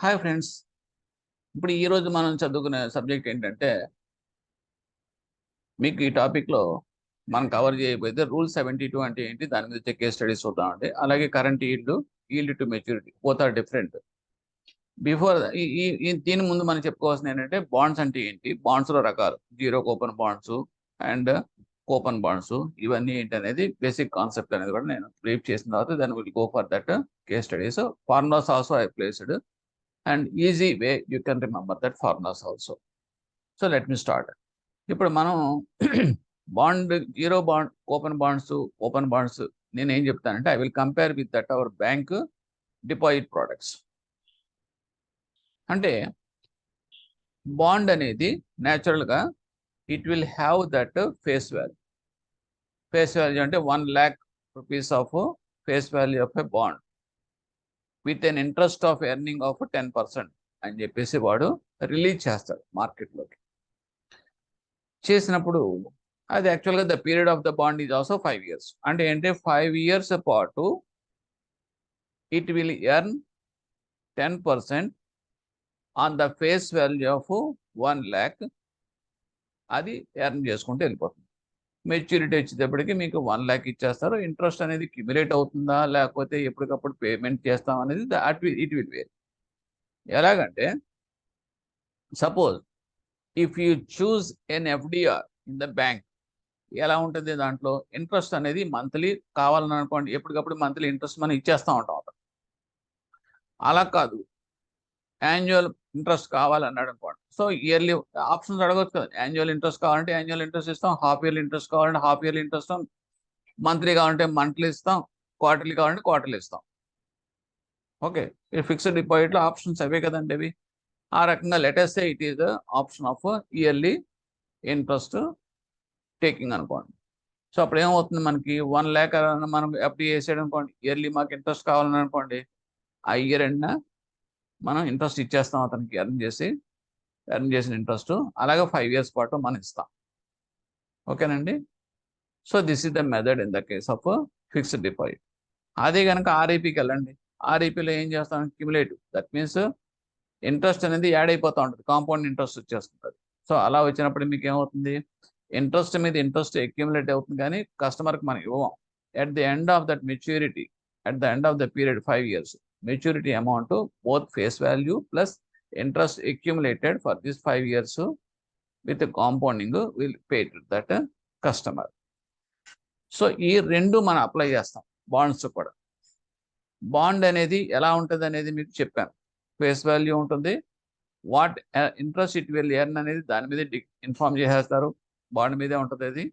Hi friends. ఇప్పుడు ఈరోజు మనం చదువుకునే సబ్జెక్ట్ ఏంటంటే, మీకు ఈ టాపిక్లో మనం కవర్ చేయబోతే రూల్ 72 అంటే ఏంటి, దాని మీద కేస్ స్టడీస్ చూద్దామండి. అలాగే current yield to maturity both are different. Before దీని ముందు మనం చెప్పుకోవాల్సింది ఏంటంటే, బాండ్స్ అంటే ఏంటి, బాండ్స్లో రకాలు, zero coupon bonds and coupon bonds, ఇవన్నీ ఏంటి అనేది బేసిక్ కాన్సెప్ట్ అనేది కూడా నేను బ్రీఫ్ చేసిన తర్వాత దాన్ని will go for that case studies. Formulas also I placed and easy way you can remember that formulas also. So let me start. ఇప్పుడు మనం జీరో బాండ్ ఓపెన్ బాండ్స్ నేను ఏం చెప్తానంటే, I will compare with that our bank deposit products. అంటే bond అనేది న్యాచురల్గా it will have that face value అంటే 1 lakh rupees of face value of a bond with an interest of earning of 10% అని చెప్పేసి వాడు రిలీజ్ చేస్తాడు మార్కెట్లోకి. చేసినప్పుడు అది యాక్చువల్గా the period of the bond is also 5 years. అంటే ఏంటంటే 5 years పాటు it will earn 10% on the face value of 1 lakh. అది ఎర్న్ చేసుకుంటూ వెళ్ళిపోతుంది. మెచ్యూరిటీ వచ్చేటప్పటికి మీకు 1 lakh ఇచ్చేస్తారు. ఇంట్రెస్ట్ అనేది క్యుములేట్ అవుతుందా లేకపోతే ఎప్పటికప్పుడు పేమెంట్ చేస్తాం అనేది ఇట్ విల్ వేరీ. ఎలాగంటే suppose if you choose an FDR in the bank, ఎలా ఉంటుంది దాంట్లో ఇంట్రెస్ట్ అనేది మంత్లీ కావాలని అనుకోండి, ఎప్పటికప్పుడు మంత్లీ ఇంట్రెస్ట్ మనం ఇచ్చేస్తూ ఉంటాం. అలా కాదు, యాన్యువల్ ఇంట్రెస్ట్ కావాలన్నాడు అనుకోండి, సో ఇయర్లీ ఆప్షన్స్ అడగచ్చు కదా. యాన్యువల్ ఇంట్రెస్ట్ కావాలంటే యాన్యువల్ ఇంట్రెస్ట్ ఇస్తాం, హాఫ్ ఇయర్లీ ఇంట్రెస్ట్ కావాలంటే హాఫ్ ఇయర్లీ ఇంట్రెస్ట్ ఇస్తాం, మంత్లీ కావాలంటే మంత్లీ ఇస్తాం, క్వార్టర్లీ కావాలంటే క్వార్టర్లీ ఇస్తాం. ఓకే, ఫిక్స్డ్ డిపాజిట్లో ఆప్షన్స్ అవే కదండి అవి. ఆ రకంగా latest it is the option of yearly interest taking అనుకోండి. సో అప్పుడు ఏమవుతుంది, మనకి 1 lakh మనం ఎఫ్డి వేసాడు అనుకోండి, ఇయర్లీ మాకు ఇంట్రెస్ట్ కావాలని అనుకోండి, ఆ ఇయర్ ఎండ్న మనం ఇంట్రెస్ట్ ఇచ్చేస్తాం అతనికి, ఎర్న్ చేసిన ఇంట్రెస్ట్. అలాగే 5 years పాటు మనం ఇస్తాం. ఓకేనండి. So this is the method in the case of fixed deposit. అదే కనుక ఆర్ఐపికి వెళ్ళండి. ఆర్ఐపిలో ఏం చేస్తాం, క్యుములేటివ్. దట్ మీన్స్ ఇంట్రెస్ట్ అనేది యాడ్ అయిపోతూ ఉంటుంది, కాంపౌండ్ ఇంట్రెస్ట్ వచ్చేస్తుంది. సో అలా వచ్చినప్పుడు మీకు ఏమవుతుంది, ఇంట్రెస్ట్ మీద ఇంట్రెస్ట్ అక్యుములేట్ అవుతుంది, కానీ కస్టమర్కి మనం ఇవ్వం. At the end of that maturity, at the end of the period 5 years, maturity amount both face value plus interest accumulated for this 5 years with compounding will pay to that customer. So ఈ రెండు మనం apply చేస్తాం bonds కూడా. Bond అనేది ఎలా ఉంటుంది అనేది మీకు చెప్పాను. ఫేస్ వాల్యూ ఉంటుంది, what interest it will earn అనేది దాని మీద ఇన్ఫార్మ్ చేసేస్తారు, బాండ్ మీదే ఉంటుంది అది.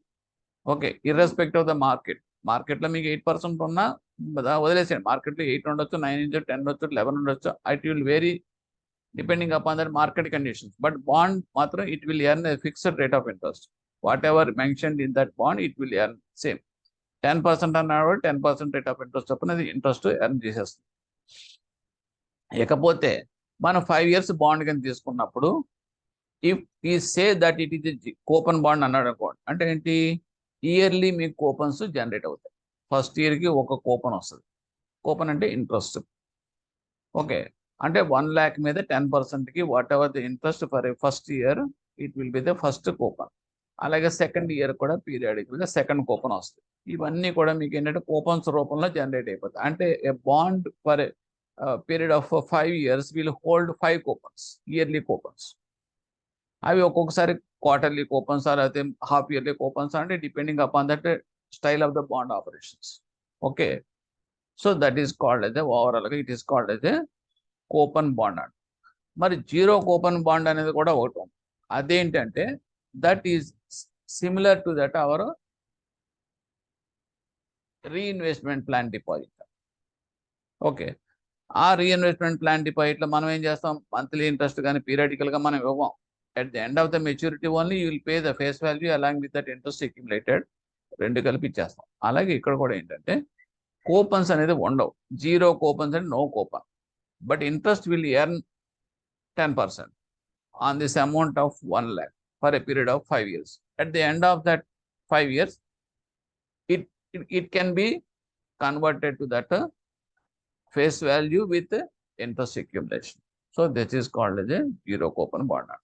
ఓకే, ఇర్రెస్పెక్టివ్ ఆఫ్ ద మార్కెట్లో మీకు 8% ఉన్నా వదిలేసేయండి. మార్కెట్లో 8 ఉండొచ్చు, 9 ఉండొచ్చు, 10 ఉండొచ్చు, 11 ఉండొచ్చు. It will vary depending upon that market conditions. But bond మాత్రం it will earn a fixed rate of interest. Whatever mentioned in that bond it will earn same 10% అన్నాడు, 10% రేట్ ఆఫ్ ఇంట్రెస్ట్ చొప్పున interest earn చేసేస్తుంది. ఇకపోతే మనం 5 years bond కింద తీసుకున్నప్పుడు, if ఈ say that it is coupon bond అన్నాడు అనుకోండి, అంటే ఏంటి, ఇయర్లీ మీకు కూపన్స్ జనరేట్ అవుతాయి. ఫస్ట్ ఇయర్కి ఒక కూపన్ వస్తుంది. కూపన్ అంటే ఇంట్రెస్ట్. ఓకే, అంటే 1 lakh మీద 10%కి whatever the interest for first year it will be the first coupon. అలాగే సెకండ్ ఇయర్ కూడా పీరియాడికల్గా సెకండ్ కూపన్ వస్తుంది. ఇవన్నీ కూడా మీకు ఏంటంటే కూపన్స్ రూపంలో జనరేట్ అయిపోతాయి. అంటే a bond for period of 5 years will hold 5 coupons, yearly coupons. అవి ఒక్కొక్కసారి క్వార్టర్లీ కూపన్స్ లేకపోతే హాఫ్ ఇయర్లీ కూపన్స్, అంటే depending upon that style of the bond operations. Okay, so that is called అయితే ఓవరాల్గా it is called అయితే coupon bond అంట. మరి zero coupon bond అనేది కూడా ఒకటి ఉంది. అదేంటంటే that is similar to that hour reinvestment plan deposit. Okay, ఆ రీఇన్వెస్ట్మెంట్ ప్లాన్ డిపాజిట్లో మనం ఏం చేస్తాం, మంత్లీ ఇంట్రెస్ట్ కానీ పీరియాడికల్గా మనం ఇవ్వం. At the end of the maturity only you will pay the face value along with that interest accumulated, రెండు కలిపి ఇచ్చేస్తాం. అలాగే ఇక్కడ కూడా ఏంటంటే కూపన్స్ అనేది ఉండవు. జీరో కూపన్స్ అంటే no coupon, but interest will earn 10% on this amount of 1 lakh for a period of 5 years. At the end of that 5 years, it can be converted to that face value with interest accumulation. So this is called as A zero coupon bond.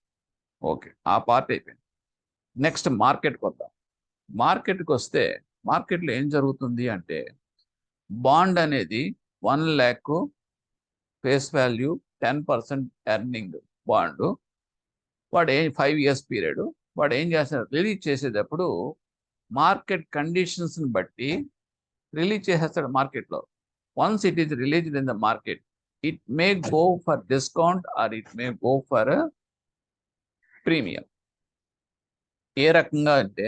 Okay, ఆ part అయిపోయింది. Next మార్కెట్కి వద్దాం. మార్కెట్కి వస్తే మార్కెట్లో ఏం జరుగుతుంది అంటే బాండ్ అనేది 1 lakh face value 10% earning bond. వాడు 5 years పీరియడ్. వాడు ఏం చేస్తాడు, రిలీజ్ చేసేటప్పుడు మార్కెట్ కండిషన్స్ని బట్టి రిలీజ్ చేసేస్తాడు మార్కెట్లో. Once it is released in the market, it may go for discount or it may go for premium. ఏ రకంగా అంటే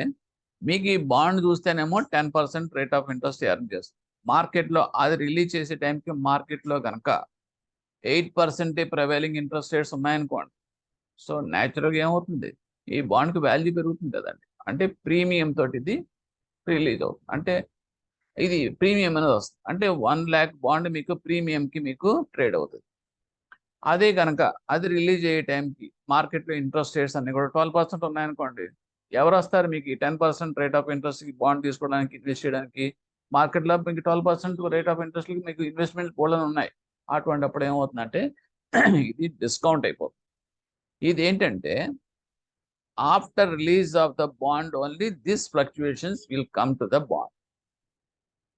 మీకు ఈ బాండ్ చూస్తేనేమో 10% రేట్ ఆఫ్ ఇంట్రెస్ట్ ఎర్న్ చేస్తుంది. మార్కెట్లో అది రిలీజ్ చేసే టైంకి మార్కెట్లో కనుక 8% ప్రివైలింగ్ ఇంట్రెస్ట్ రేట్స్ ఉన్నాయనుకోండి, సో న్యాచురల్గా ఏమవుతుంది, ఈ బాండ్కి వాల్యూ పెరుగుతుంది కదండి. అంటే ప్రీమియం తోటి ఇది రిలీజ్ అవుతుంది. అంటే ఇది ప్రీమియం అనేది వస్తుంది. అంటే 1 lakh బాండ్ మీకు ప్రీమియంకి మీకు ట్రేడ్ అవుతుంది. అదే కనుక అది రిలీజ్ అయ్యే టైంకి మార్కెట్లో ఇంట్రెస్ట్ రేట్స్ అన్ని కూడా 12% ఉన్నాయనుకోండి, ఎవరు వస్తారు మీకు ఈ 10% రేట్ ఆఫ్ ఇంట్రెస్ట్కి బాండ్ తీసుకోవడానికి, ఇన్వెస్ట్ చేయడానికి? మార్కెట్లో మీకు 12% రేట్ ఆఫ్ ఇంట్రెస్ట్కి మీకు ఇన్వెస్ట్మెంట్ కూడా ఉన్నాయి. అప్పుడు ఏమవుతుందంటే ఇది డిస్కౌంట్ అయిపోతుంది. ఇది ఏంటంటే after release of the bond only this fluctuations will come to the bond.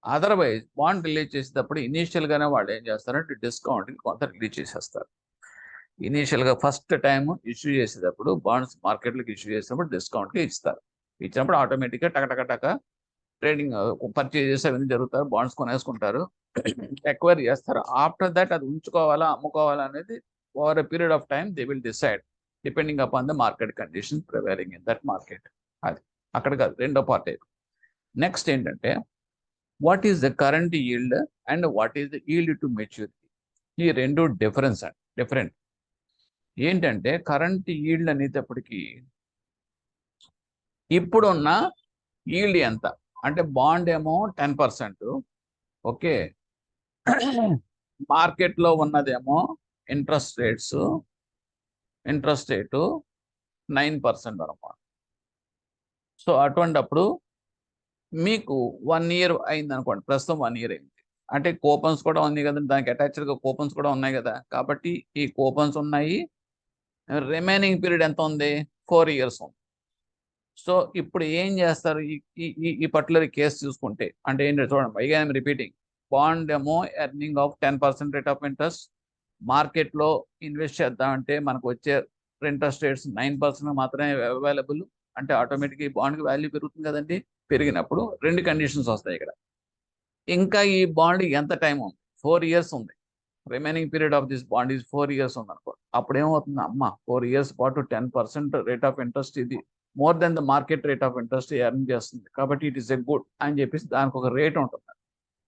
Otherwise bond release చేసేటప్పుడు ఇనీషియల్గానే వాళ్ళు ఏం చేస్తారంటే డిస్కౌంట్కి కొంత రిలీజ్ చేసేస్తారు. ఇనీషియల్గా ఫస్ట్ టైం ఇష్యూ చేసేటప్పుడు బాండ్స్ మార్కెట్లోకి ఇష్యూ చేసినప్పుడు డిస్కౌంట్కి ఇస్తారు. ఇచ్చినప్పుడు ఆటోమేటిక్గా టక ట్రేడింగ్ పర్చేజెస్ అవన్నీ జరుగుతారు, బాండ్స్ కొనేసుకుంటారు, ఎక్వైర్ చేస్తారు. ఆఫ్టర్ దట్ అది ఉంచుకోవాలా అమ్ముకోవాలా అనేది over a period of time they will decide depending upon the market condition prevailing in that market. అది అక్కడ కాదు, రెండో పార్ట్. నెక్స్ట్ ఏంటంటే what is the current yield and what is the yield to maturity. ఈ రెండు different. ఏంటంటే current yield అనేటప్పటికీ ఇప్పుడున్న ఈల్డ్ ఎంత అంటే బాండ్ ఏమో 10%, ఓకే, మార్కెట్లో ఉన్నదేమో ఇంట్రెస్ట్ రేటు 9% అనమాట. సో అప్పుడు మీకు 1 year అయింది అనుకోండి, ప్రస్తుతం 1 year అయింది అంటే కూపన్స్ కూడా ఉంది కదండి, దానికి అటాచ్డ్గా కూపన్స్ కూడా ఉన్నాయి కదా, కాబట్టి ఈ కూపన్స్ ఉన్నాయి. రిమైనింగ్ పీరియడ్ ఎంత ఉంది, 4 years ఉంది. సో ఇప్పుడు ఏం చేస్తారు ఈ పర్టికులర్ కేసు చూసుకుంటే, అంటే ఏంటంటే చూడండి, పైగా ఐఎమ్ రిపీటింగ్, బాండ్ ఏమో earning of 10% rate of interest. మార్కెట్లో ఇన్వెస్ట్ చేద్దామంటే మనకు వచ్చే ఇంట్రెస్ట్ రేట్స్ 9% మాత్రమే అవైలబుల్. అంటే ఆటోమేటిక్గా ఈ బాండ్కి వాల్యూ పెరుగుతుంది కదండి. పెరిగినప్పుడు రెండు కండిషన్స్ వస్తాయి ఇక్కడ. ఇంకా ఈ బాండ్ ఎంత టైం ఉంది, 4 years ఉంది. Remaining period of this bond is 4 years ఉంది అనుకో. అప్పుడు ఏమవుతుంది, అమ్మ 4 years పాటు 10% రేట్ ఆఫ్ ఇంట్రెస్ట్, ఇది more than the market rate of interest earn చేస్తుంది, కాబట్టి ఇట్ ఈస్ ఎ గుడ్ అని చెప్పేసి దానికి ఒక రేట్ ఉంటుంది.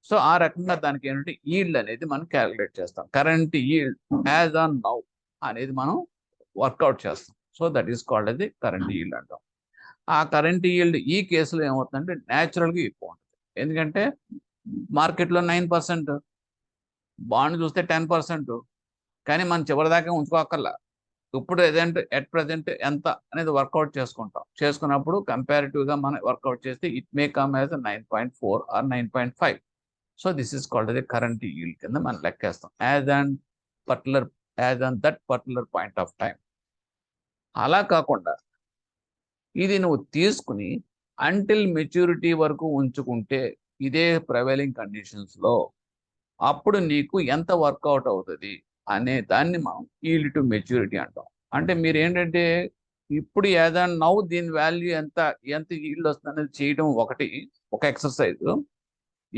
సో ఆ రకంగా దానికి ఏంటంటే ఈల్డ్ అనేది మనం క్యాలిక్యులేట్ చేస్తాం. Current yield as on now అనేది మనం వర్కౌట్ చేస్తాం. సో దట్ ఈస్ కాల్డ్ అది కరెంట్ ఈల్డ్ అంటాం. ఆ కరెంట్ ఈల్డ్ ఈ కేసులో ఏమవుతుందంటే న్యాచురల్గా ఎక్కువ ఉంటుంది. ఎందుకంటే మార్కెట్లో 9%, బాండ్ చూస్తే 10%, కానీ మనం చివరిదాకా ఉంచుకోకల్లా. ఇప్పుడు ఏదంటే ఎట్ ప్రజెంట్ ఎంత అనేది వర్కౌట్ చేసుకున్నప్పుడు కంపారిటివ్గా మనం వర్కౌట్ చేస్తే it may come as 9.4 or 9.5. So this is called the current yield కింద మనం లెక్కేస్తాం as on that particular point of time. అలా కాకుండా ఇది నువ్వు తీసుకుని అంటిల్ మెచ్యూరిటీ వరకు ఉంచుకుంటే ఇదే ప్రివైలింగ్ కండిషన్స్లో అప్పుడు నీకు ఎంత వర్కౌట్ అవుతుంది అనే దాన్ని మనం ఈల్డ్ టు మెచ్యూరిటీ అంటాం. అంటే మీరు ఏంటంటే ఇప్పుడు యాజ్ అండ్ నౌ దీని వాల్యూ ఎంత ఈల్డ్ వస్తుంది అనేది చేయడం ఒక exercise.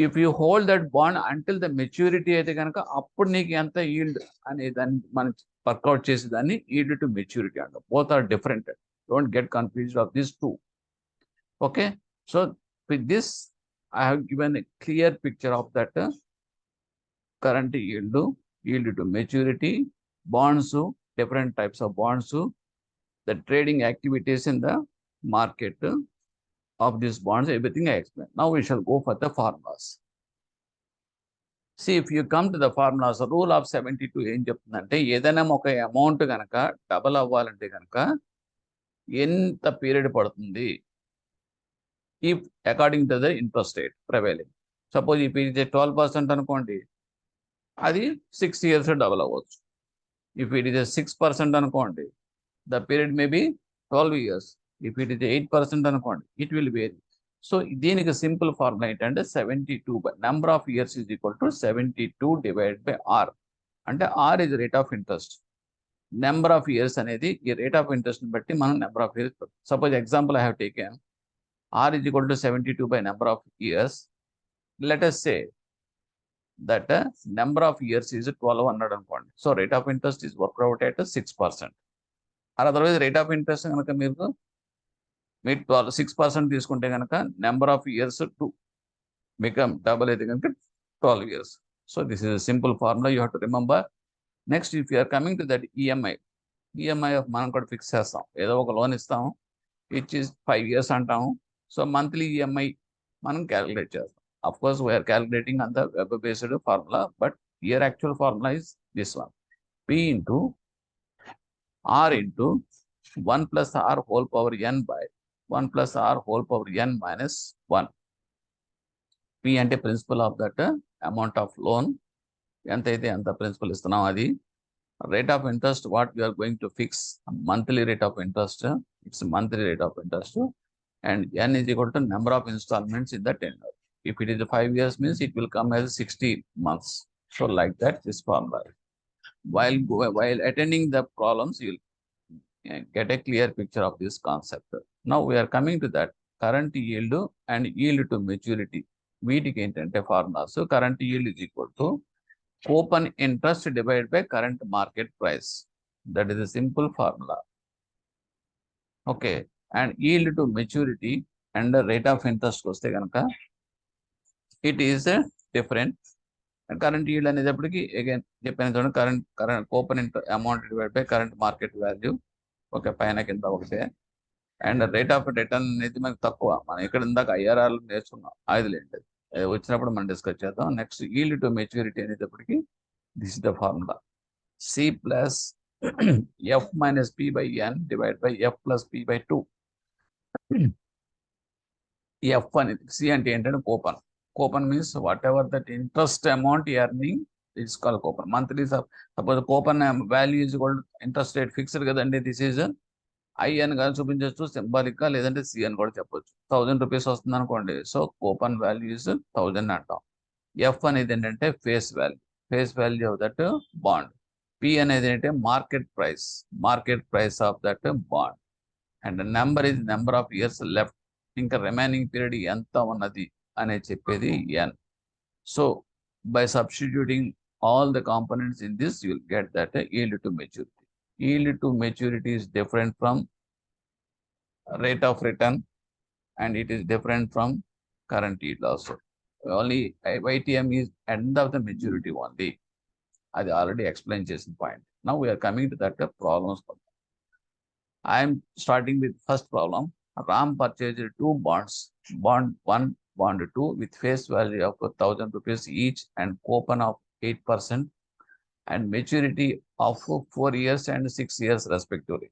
If you hold that bond until the maturity అయితే కనుక అప్పుడు నీకు ఎంత ఈల్డ్ అనే దాన్ని మనం వర్కౌట్ చేసేదాన్ని ఈల్డ్ టు మెచ్యూరిటీ అంటాం. Both are different, don't get confused of this too. Okay, so with this I have given a clear picture of that current yield to maturity, bonds, different types of bonds, the trading activities in the market of these bonds, everything I explained. Now we shall go for the formulas. See, if you come to the formulas, rule of 72 ఏం చెప్తుందంటే ఏదైనా ఒక amount కనుక double అవ్వాలంటే కనుక ఎంత period పడుతుంది, if according to the interest rate prevailing. Suppose if it is 12% అనుకోండి, అది 6 years డబల్ అవ్వచ్చు. If it is a 6% అనుకోండి, the period may be 12 years. If it is 8% అనుకోండి, it will vary. So దీనికి సింపుల్ ఫార్ములా ఏంటంటే 72 by number of years is equal to 72 divided by R. అంటే R is rate of interest. Number of years అనేది ఈ rate of interest బట్టి మనం number of years. Suppose example I have taken R is equal to 72 by number of years. Let us say that number of years is 1200 అనుకోండి. So rate of interest is worked out at 6%. Or otherwise rate of interest కనుక మీరు 6% తీసుకుంటే కనుక number of years 2 become double అయితే కనుక 12 years. So this is a simple formula you have to remember. Next, if you are coming to that EMI మనం కూడా fix చేస్తాం. ఏదో ఒక లోన్ ఇస్తాము, విచ్ ఇస్ 5 years అంటాము. సో మంత్లీ EMI మనం క్యాలిక్యులేట్ చేస్తాం. Of course, we are calculating on the web-based formula, but here actual formula is this one. P into R into 1 plus R whole power n by 1 plus R whole power n minus 1. P అంటే principal of that amount of loan, ఎంతైతే అంత principal ఇస్తున్నాం అది. Rate of interest, what we are going to fix, monthly rate of interest, it's monthly rate of interest, and n is equal to number of installments in the tenure. If it is 5 years means it will come as 60 months. So like that, this formula. While attending the problems, you will get a clear picture of this concept. Now we are coming to that current yield and yield to maturity. వీటికి ఏంటంటే formula. So current yield is equal to coupon interest divided by current market price. That is a simple formula. Okay, and yield to maturity and the rate of interest వస్తే కనుక it is different. And current yield అనేటప్పటికి again చెప్పిన చూడండి, current coupon amount divided by current market value. Okay, పైన కింద ఒకటే. And rate of return అనేది మనకు తక్కువ. మనం ఇక్కడ ఇందాక IRR నేర్చుకున్నాం, ఐదులేంటి వచ్చినప్పుడు మనం డిస్కస్ చేద్దాం. నెక్స్ట్ yield to maturity అనేటప్పటికి this is the formula. C plus F minus P by N divided by F plus P by 2. F అనేది C అంటే ఏంటంటే coupon. Coupon means what ever that interest amount earning it's call coupon. Monthly suppose coupon value is equal interest rate fixed కదండి. This is I అని కానీ చూపించవచ్చు, symbolic గా, లేదంటే C అని కూడా చెప్పొచ్చు. 1000 రూపీస్ వస్తుంది అనుకోండి, సో కూపన్ వాల్యూ ఇస్ 1000 అంటాం. F అనేది ఏంటంటే face value of that bond. P అనేది ఏంటంటే market price of that bond. And number is number of years left, ఇంకా రిమైనింగ్ పీరియడ్ ఎంత ఉన్నది అనేది చెప్పేది N. So by substituting all the components in this, you will get that yield to maturity. Yield to maturity is different from rate of return, and it is different from current yield also. Only YTM is end of the maturity only. I already explained this point. Now we are coming to that problems. I am starting with first problem. Ram purchased 2 bonds, bond 1, bond 2, with face value of 1000 rupees each and coupon of 8%, and maturity of 4 years and 6 years respectively.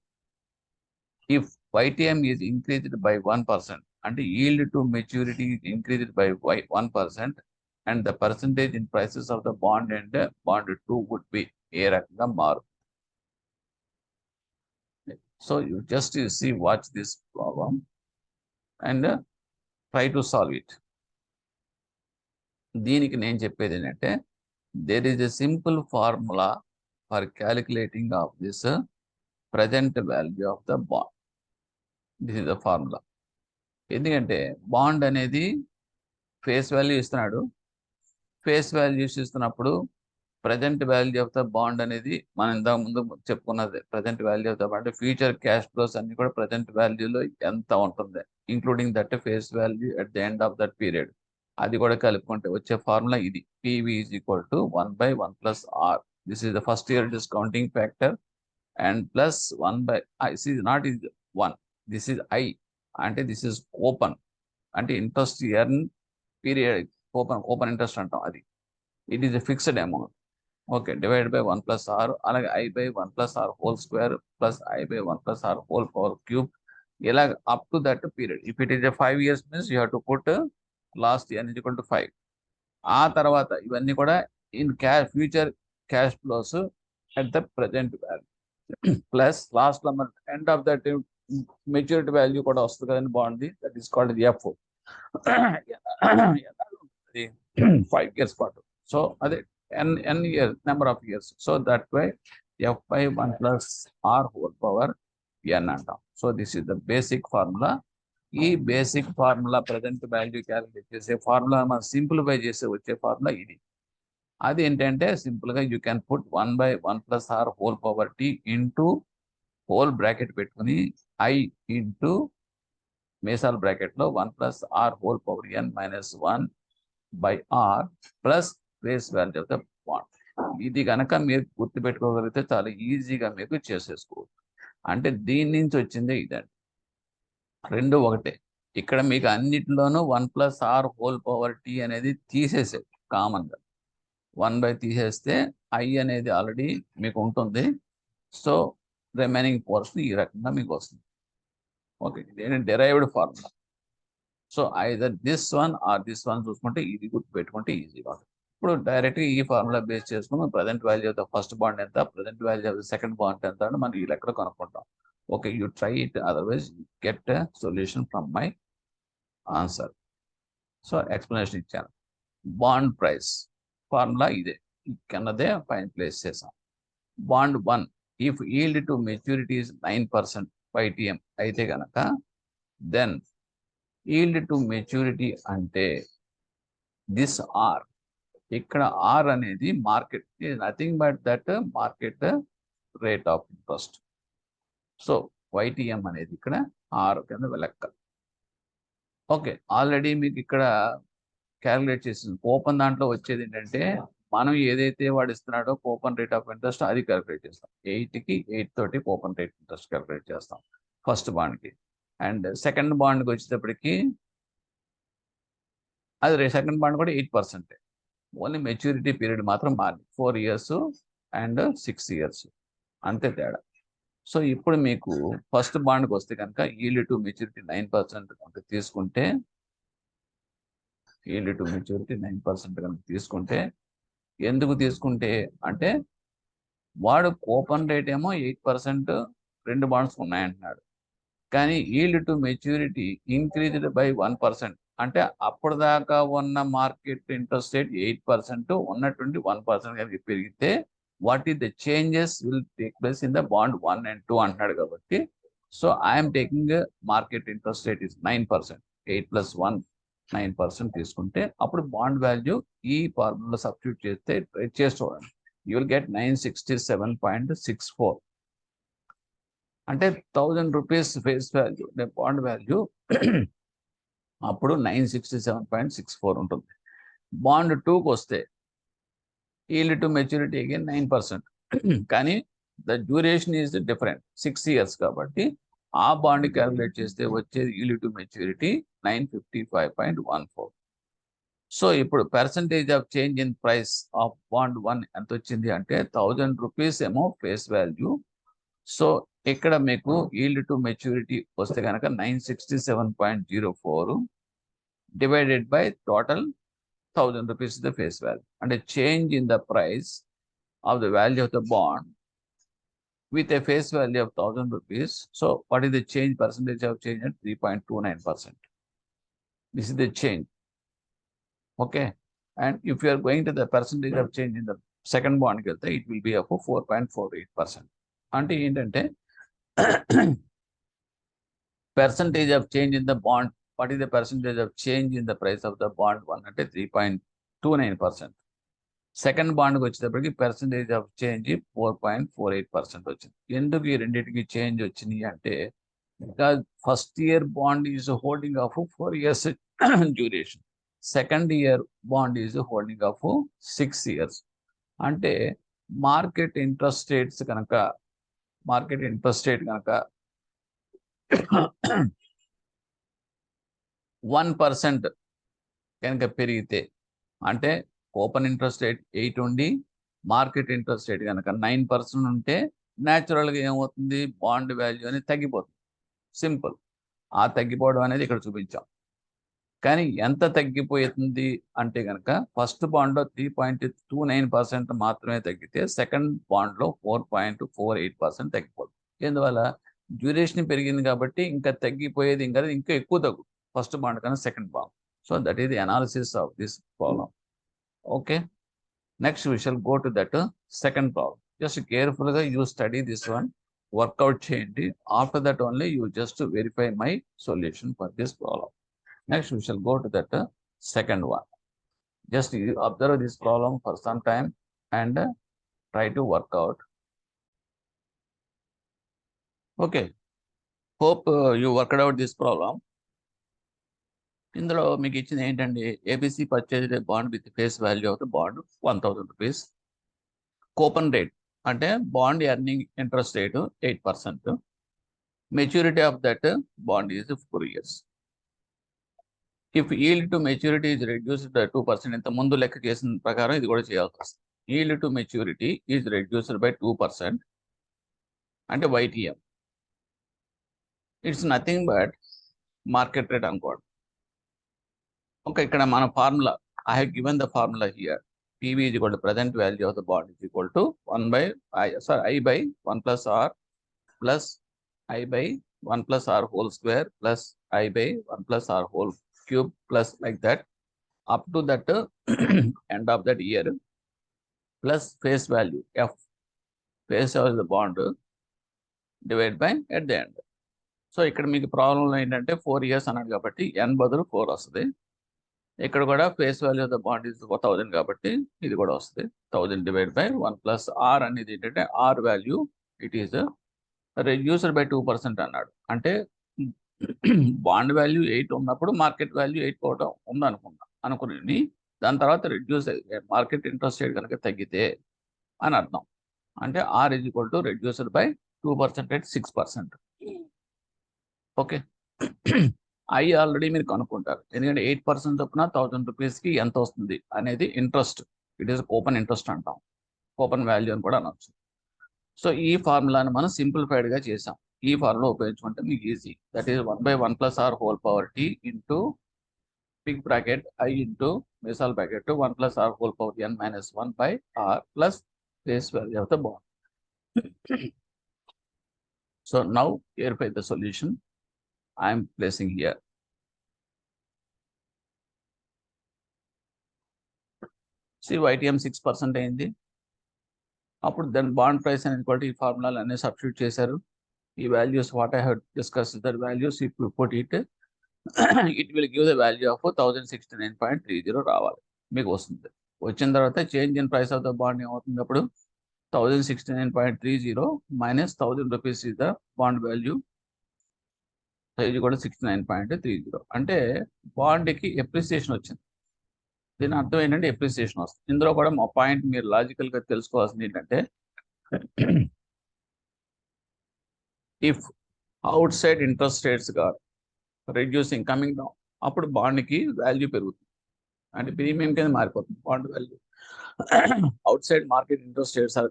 If YTM is increased by 1%, and yield to maturity is increased by 1%, and the percentage in prices of the bond and bond 2 would be a rakanga maru. So you just watch this problem and try to solve it. దీనికి నేను చెప్పేది ఏంటంటే, there is a simple formula for calculating of this present value of the bond. This is the formula. ఎందుకంటే bond అనేది face value ఇస్తున్నాడు. Face values ఇస్తున్నప్పుడు present value of the bond అనేది మనం ఇంతకు ముందు చెప్పుకున్నది. Present value of the bond, future cash flows అన్ని కూడా ప్రజెంట్ వాల్యూలో ఎంత ఉంటుంది, including that face value at the end of that period, అది కూడా కలుపుకుంటే వచ్చే ఫార్ములా ఇది. PV is equal to 1 by 1 plus R. This is the first year discounting factor, and plus 1 by I. This is not is 1. This is I. అంటే this is open. అంటే interest earn period open interest అంటాం అది. It is a fixed amount. Okay, divide by 1 plus R. అలాగే I by 1 plus R whole square plus I by 1 plus R whole power cube. ఇలా up to that period. If it is a 5 years means you have to put last n is equal to 5. ఆ తర్వాత ఇవన్నీ కూడా in future cash flows at the present value plus last number end of that maturity value కూడా వస్తుంది కదండి bond that is called the F 5 years పాటు so అదే n years number of years so that way f by 1 plus r whole power n అంటాం so this is the basic formula ఈ basic formula present value calculate చేసే formula మనం simplify చేసే వచ్చే formula ఇది అది ఏంటంటే సింపుల్ గా you can put 1 by 1 plus r whole power t into whole bracket పెట్టుకుని i into మేసాల్ బ్రాకెట్ లో 1 plus r whole power n minus 1 by r plus face value of the bond ఇది కనుక మీరు గుర్తుపెట్టుకోగలిగితే చాలా ఈజీగా మీకు చేసేసుకోవచ్చు అంటే దీని నుంచి వచ్చిందే ఇదండి రెండు ఒకటే ఇక్కడ మీకు అన్నిటిలోనూ 1 plus r whole power t అనేది తీసేసేది కామన్గా 1 by తీసేస్తే i అనేది ఆల్రెడీ మీకు ఉంటుంది సో రిమైనింగ్ పోర్షన్ ఈ రకంగా మీకు వస్తుంది ఓకే ఇదేంటి derived formula so either this one or this one చూసుకుంటే ఇది గుర్తుపెట్టుకుంటే ఈజీగా ఉంటుంది ఇప్పుడు డైరెక్ట్గా ఈ ఫార్ములా బేస్ చేసుకుని present value of the first bond ఎంత present value of the second bond ఎంత అని మనం ఈ లెక్కలో కనుక్కుంటాం okay you try it otherwise get solution from my answer so explanation ఇచ్చాను బాండ్ ప్రైస్ ఫార్ములా ఇదే కిందదే పైన ప్లేస్ చేసాం bond 1 if yield to maturity is 9% YTM అయితే కనుక దెన్ ఈల్డ్ టు మెచ్యూరిటీ అంటే దిస్ ఆర్ ఇక్కడ ఆర్ అనేది market nothing but that market rate of interest so YTM అనేది ఇక్కడ ఆర్ కింద లెక్క ఓకే ఆల్రెడీ మీకు ఇక్కడ క్యాలిక్యులేట్ చేసింది కూపన్ దాంట్లో వచ్చేది ఏంటంటే మనం ఏదైతే వాడు ఇస్తున్నాడో కూపన్ రేట్ ఆఫ్ ఇంట్రెస్ట్ అది క్యాలిక్యులేట్ చేస్తాం 8కి 8 తోటి కూపన్ రేట్ ఇంట్రెస్ట్ క్యాలిక్యులేట్ చేస్తాం ఫస్ట్ బాండ్కి అండ్ సెకండ్ బాండ్కి వచ్చేటప్పటికి అది సెకండ్ బాండ్ కూడా 8% ఓన్లీ మెచ్యూరిటీ పీరియడ్ మాత్రం మారింది 4 years అండ్ 6 years అంతే తేడా సో ఇప్పుడు మీకు ఫస్ట్ బాండ్కి వస్తే కనుక ఈల్డ్ టు మెచ్యూరిటీ 9% కనుక తీసుకుంటే ఈల్డ్ టు మెచ్యూరిటీ 9% కనుక తీసుకుంటే ఎందుకు తీసుకుంటే అంటే వాడు కూపన్ రేట్ ఏమో 8% రెండు బాండ్స్ ఉన్నాయంటున్నాడు కానీ yield to maturity increased by 1% అంటే అప్పటిదాకా ఉన్న మార్కెట్ ఇంట్రెస్ట్ రేట్ 8% ఉన్నటువంటి 1% కనుక పెరిగితే what is the changes will take place in the bond 1 and 2 అంటున్నాడు కాబట్టి so I'm taking market interest rate is 9% 8 + 1 9% తీసుకుంటే అప్పుడు బాండ్ వాల్యూ ఈ ఫార్ములా సబ్స్టిట్యూట్ చేస్తే చేసి చూడండి యూ విల్ గెట్ 967.64 అంటే 1000 rupees face value bond value అప్పుడు 967.64 ఉంటుంది బాండ్ 2కి వస్తే ఈల్డ్ టు మెచ్యూరిటీ అగైన్ 9% కానీ the duration is different 6 years కాబట్టి ఆ బాండ్ క్యాలిక్యులేట్ చేస్తే వచ్చేది ఈల్డ్ టు మెచ్యూరిటీ 955.14 సో ఇప్పుడు percentage of change in price of bond 1 ఎంత వచ్చింది అంటే 1000 రూపీస్ ఏమో ఫేస్ వాల్యూ సో ఇక్కడ మీకు ఈల్డ్ టు మెచ్యూరిటీ వస్తే కనుక 967.04 divided by total 1000 rupees is the face value and a change in the price of the value of the bond with a face value of 1000 rupees. So what is the change percentage of change at 3.29%? This is the change. Okay. And if you are going to the percentage of change in the second bond, it will be of 4.48%. Ante ఏంటంటే percentage of change in the bond, what is the percentage of change in the price of the bond 1 అంటే 3.29%. Second బాండ్కి వచ్చేటప్పటికి percentage of change 4.48% వచ్చింది. ఎందుకు ఈ రెండింటికి change వచ్చింది అంటే because first year bond is holding of 4 years duration, second year bond is holding of 6 years. అంటే market interest rates కనుక 1% కనుక పెరిగితే అంటే ఓపెన్ ఇంట్రెస్ట్ రేట్ 8 ఉండి మార్కెట్ ఇంట్రెస్ట్ రేట్ కనుక 9% ఉంటే న్యాచురల్గా ఏమవుతుంది బాండ్ వాల్యూ అనేది తగ్గిపోతుంది. సింపుల్. ఆ తగ్గిపోవడం అనేది ఇక్కడ చూపించాం. కానీ ఎంత తగ్గిపోతుంది అంటే కనుక ఫస్ట్ బాండ్లో 3.29% మాత్రమే తగ్గితే సెకండ్ బాండ్లో 4.48% తగ్గిపోతుంది. ఎందువల్ల డ్యూరేషన్ పెరిగింది కాబట్టి ఇంకా తగ్గిపోయేది ఇంకా ఎక్కువ తగ్గు ఫస్ట్ బాండ్ కన్నా second bond. So that is the analysis of this problem. Okay, next we shall go to that second problem. Just కేర్ఫుల్గా you study this one, work out చేయండి. After that only you just verify my solution for this problem. Next, we shall go to that second one. Just you observe this problem for some time and try to work out. Okay, hope you worked out this problem. ఇందులో మీకు ఇచ్చింది ఏంటండి, ABC purchase bond with face value of the bond 1000 rupees. Coupon rate అంటే bond earning interest rate 8%. Maturity of that bond is 4 years. If yield to maturity is reduced by 2%, ఇంత ముందు లెక్క చేసిన ప్రకారం ఇది కూడా చేయాల్సి వస్తుంది. Yield to maturity is reduced by 2% అంటే YTM. It's nothing but market rate అనుకోండి. Okay, ఇక్కడ మన formula, I have given the formula here. PV is equal to present value of the bond is equal to I by 1 plus R plus I by 1 plus R whole square plus I by 1 plus R whole cube plus like that up to that end of that year plus face value F, face of the bond divided by at the end. So ఇక్కడ మీకు ప్రాబ్లంలో ఏంటంటే 4 years అన్నాడు కాబట్టి n బదులు 4 వస్తుంది. ఇక్కడ కూడా face value of the bond is 1000 కాబట్టి ఇది కూడా వస్తుంది. 1000 డివైడ్ బై 1 ప్లస్ ఆర్ అనేది ఏంటంటే R value it is reduced by 2% అన్నాడు. అంటే బాండ్ వాల్యూ 8 ఉన్నప్పుడు మార్కెట్ వాల్యూ 8 పోవడం అనుకుని దాని తర్వాత రెడ్యూస్ మార్కెట్ ఇంట్రెస్ట్ రేట్ కనుక తగ్గితే అని అర్థం. అంటే R is equal to reduced by 2% at 6%. Okay, I already మీరు కనుక్కుంటారు, ఎందుకంటే 8% చొప్పున 1000 రూపీస్కి ఎంత వస్తుంది అనేది interest. It is coupon interest అంటాం, కూపన్ వాల్యూ అని కూడా అనొచ్చు. సో ఈ ఫార్ములాని మనం సింప్లిఫైడ్గా చేసాం. ఈ ఫార్ములా ఉపయోగించుకుంటే మీకు easy. That is 1 by 1 plus R whole power T into big bracket I into small bracket 1 plus R whole power N minus 1 by R plus face value of the bond. So now verify the solution. I am placing here. See YTM 6% అయింది. అప్పుడు then bond price అనేది కూడా ఈ ఫార్ములాలు అన్ని substitute చేశారు. ఈ values what I have discuss that values if you put it will give the value of 1069.30 రావాలి, మీకు వస్తుంది. వచ్చిన తర్వాత change in price of the bond ఏమవుతుంది, అప్పుడు 1069.30 minus 1000 rupees is the bond value, ఇది కూడా 69.30. అంటే బాండ్కి ఎప్రిసియేషన్ వచ్చింది. దీని అర్థం ఏంటంటే ఎప్రిసియేషన్ వస్తుంది. ఇందులో కూడా మా పాయింట్ మీరు లాజికల్గా తెలుసుకోవాల్సింది ఏంటంటే, if outside interest rates గారు రెడ్యూసింగ్ కమింగ్ డౌన్, అప్పుడు బాండ్కి వాల్యూ పెరుగుతుంది, అంటే ప్రీమియం కింద మారిపోతుంది bond value. Outside market interest rates are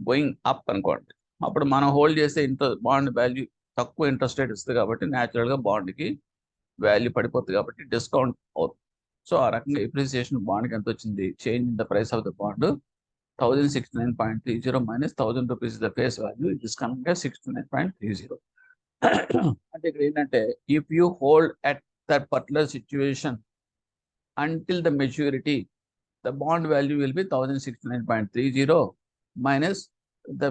going up అనుకోండి, అప్పుడు మనం హోల్డ్ చేసే బాండ్ వాల్యూ తక్కువ ఇంట్రెస్ట్ రేట్ ఇస్తుంది కాబట్టి న్యాచురల్గా బాండ్కి వాల్యూ పడిపోతుంది కాబట్టి డిస్కౌంట్ అవుతుంది. సో ఆ రకంగా ఎప్రిసియేషన్ బాండ్కి ఎంత వచ్చింది, change in the price of the bond 1069.30 minus 1000 rupees the face value, it is coming 69.30. అంటే ఇక్కడ ఏంటంటే if you hold at that particular situation until the maturity, the bond value will be 1069.30 minus the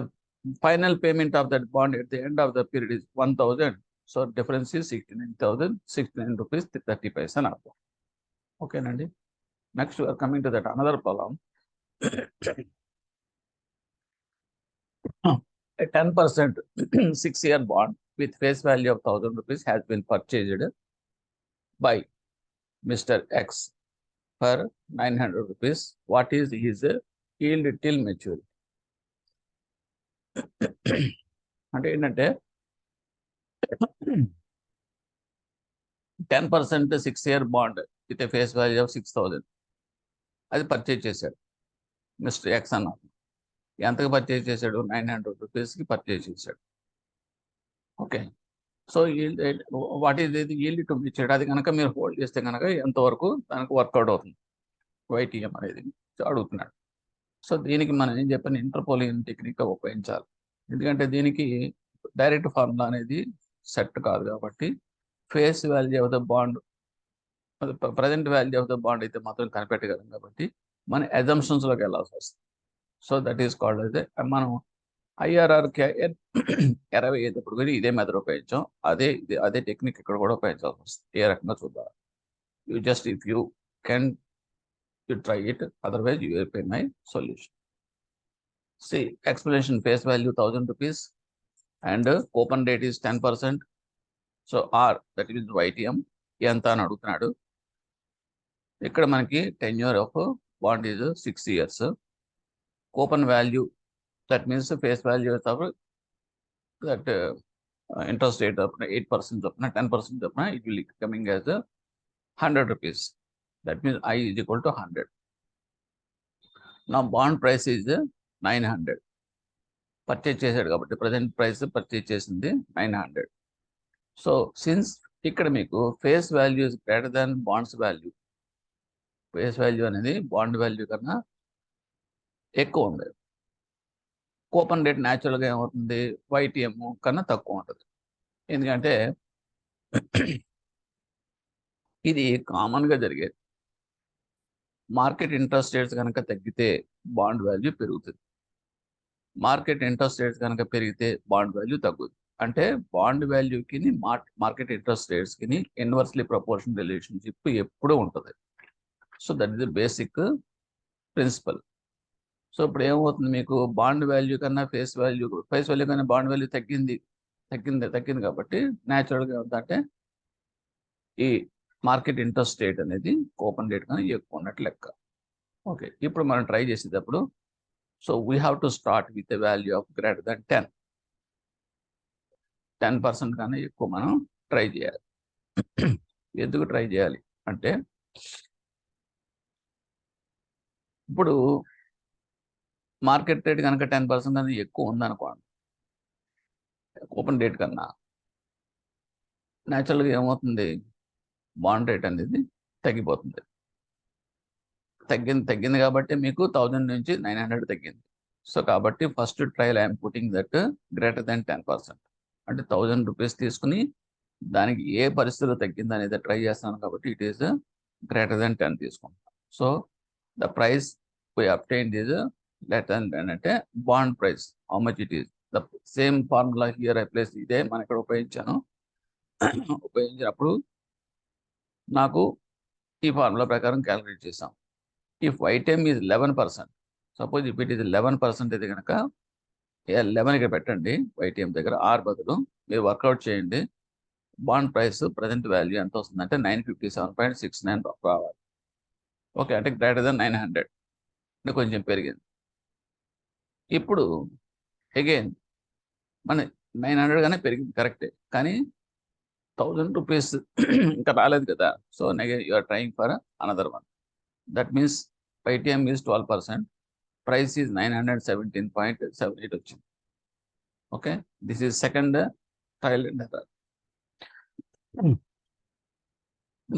final payment of that bond at the end of the period is 1000. So difference is 69,069 rupees 30 paisa. Okay, Nandi. Next we are coming to that another problem. A 10% 6-year bond with face value of 1000 rupees has been purchased by Mr. X for 900 rupees. What is his yield till maturity? అంటే ఏంటంటే 10% 6-year bond with a face value of 6000 అది purchase చేశాడు mister X అన్న. ఎంతకు purchase చేశాడు, 900 రూపీస్కి purchase చేశాడు. Okay, so what is ఇది ఈల్డ్ టు మెచ్యూరిటీ, అది కనుక మీరు హోల్డ్ చేస్తే కనుక ఎంతవరకు దానికి వర్కౌట్ అవుతుంది వైటీఎం అనేది అడుగుతున్నాడు. సో దీనికి మనం ఏం చెప్పాను, ఇంటర్పోలేషన్ టెక్నిక్ ఉపయోగించాలి. ఎందుకంటే దీనికి డైరెక్ట్ ఫార్ములా అనేది సెట్ కాదు కాబట్టి face value of the bond, present value of the bond అయితే మాత్రం కనిపెట్టగలం కాబట్టి మన అజంప్షన్స్లోకి వెళ్ళాల్సి వస్తుంది. సో దట్ ఈస్ కాల్డ్ అయితే మనం ఐఆర్ఆర్కి 20 అయ్యేటప్పుడు కూడా ఇదే మెథడ్ ఉపయోగించాం. అదే టెక్నిక్ ఇక్కడ కూడా ఉపయోగించాల్సి వస్తుంది. ఏ రకంగా చూద్దాం. You just if you can you try it, otherwise you will pay my solution. See, explanation, face value 1000 rupees and coupon rate is 10%. So R, that is YTM, ఎంత అని అడుగుతున్నాడు. ఇక్కడ మనకి tenure of bond is 6 years. Coupon value, that means face value of that interest rate of 8% of 10% of it will be coming as 100 rupees. That means I is equal to 100. Now bond price is 900. Purchase చేశాడు కాబట్టి present price purchase చేసింది 900. So since ఇక్కడ మీకు face value is greater than bonds value, face value అనేది bond value కన్నా ఎక్కువ ఉంది. Coupon rate న్యాచురల్గా ఏమవుతుంది, వైటీఎం కన్నా తక్కువ ఉంటుంది. ఎందుకంటే ఇది కామన్గా జరిగేది. మార్కెట్ ఇంట్రెస్ట్ రేట్స్ కనుక తగ్గితే బాండ్ వాల్యూ పెరుగుతుంది, మార్కెట్ ఇంట్రెస్ట్ రేట్స్ కనుక పెరిగితే బాండ్ వాల్యూ తగ్గుతుంది. అంటే బాండ్ వాల్యూకి మార్కెట్ ఇంట్రెస్ట్ రేట్స్కి ఇన్వర్స్లీ ప్రపోర్షన్ రిలేషన్షిప్ ఎప్పుడూ ఉంటుంది. So that is the basic principle. So ఇప్పుడు ఏమవుతుంది, మీకు బాండ్ వాల్యూ కన్నా ఫేస్ వాల్యూ కన్నా బాండ్ వాల్యూ తగ్గింది కాబట్టి న్యాచురల్గా ఏంటంటే ఈ మార్కెట్ ఇంట్రెస్ట్ రేట్ అనేది కూపన్ రేట్ కన్నా ఎక్కువ ఉన్నట్టు లెక్క. ఓకే, ఇప్పుడు మనం ట్రై చేసేటప్పుడు so we have to start with a value of greater than 10% కన్నా ఎక్కువ మనం ట్రై చేయాలి. ఎందుకు ట్రై చేయాలి అంటే ఇప్పుడు మార్కెట్ రేట్ కనుక 10% కన్నా ఎక్కువ ఉందనుకోండి కూపన్ రేట్ కన్నా, న్యాచురల్గా ఏమవుతుంది, బాండ్ రేట్ అనేది తగ్గిపోతుంది. తగ్గింది కాబట్టి మీకు 1000 నుంచి 900 తగ్గింది. సో కాబట్టి first trial I'm putting that greater than 10%, అంటే 1000 రూపీస్ తీసుకుని దానికి ఏ పరిస్థితిలో తగ్గింది అనేది ట్రై చేస్తాను కాబట్టి ఇట్ ఈస్ గ్రేటర్ దెన్ 10 తీసుకుంటాం. So the price we obtained is less than 10 అంటే bond price how much it is. The same formula here I place, ఇదే మనం ఇక్కడ ఉపయోగించినప్పుడు నాకు ఈ ఫార్ములా ప్రకారం క్యాలిక్యులేట్ చేసాం. If YTM is 11%, suppose if it is 11% అయితే కనుక 11కి పెట్టండి వైటీఎం దగ్గర, ఆర్ బదులు మీరు వర్కౌట్ చేయండి. బాండ్ ప్రైస్ ప్రజెంట్ వాల్యూ ఎంత వస్తుందంటే 957.69 రావాలి. ఓకే, అంటే గ్రేటర్ దెన్ 900, అంటే కొంచెం పెరిగింది. ఇప్పుడు అగైన్ మన 900 గానే పెరిగింది కరెక్టే, కానీ 1000 రూపీస్ ఇంకా రాలేదు కదా. So you are trying for another one. That means YTM is 12%, price is 917.78 వచ్చింది. Okay, this is second trial and error.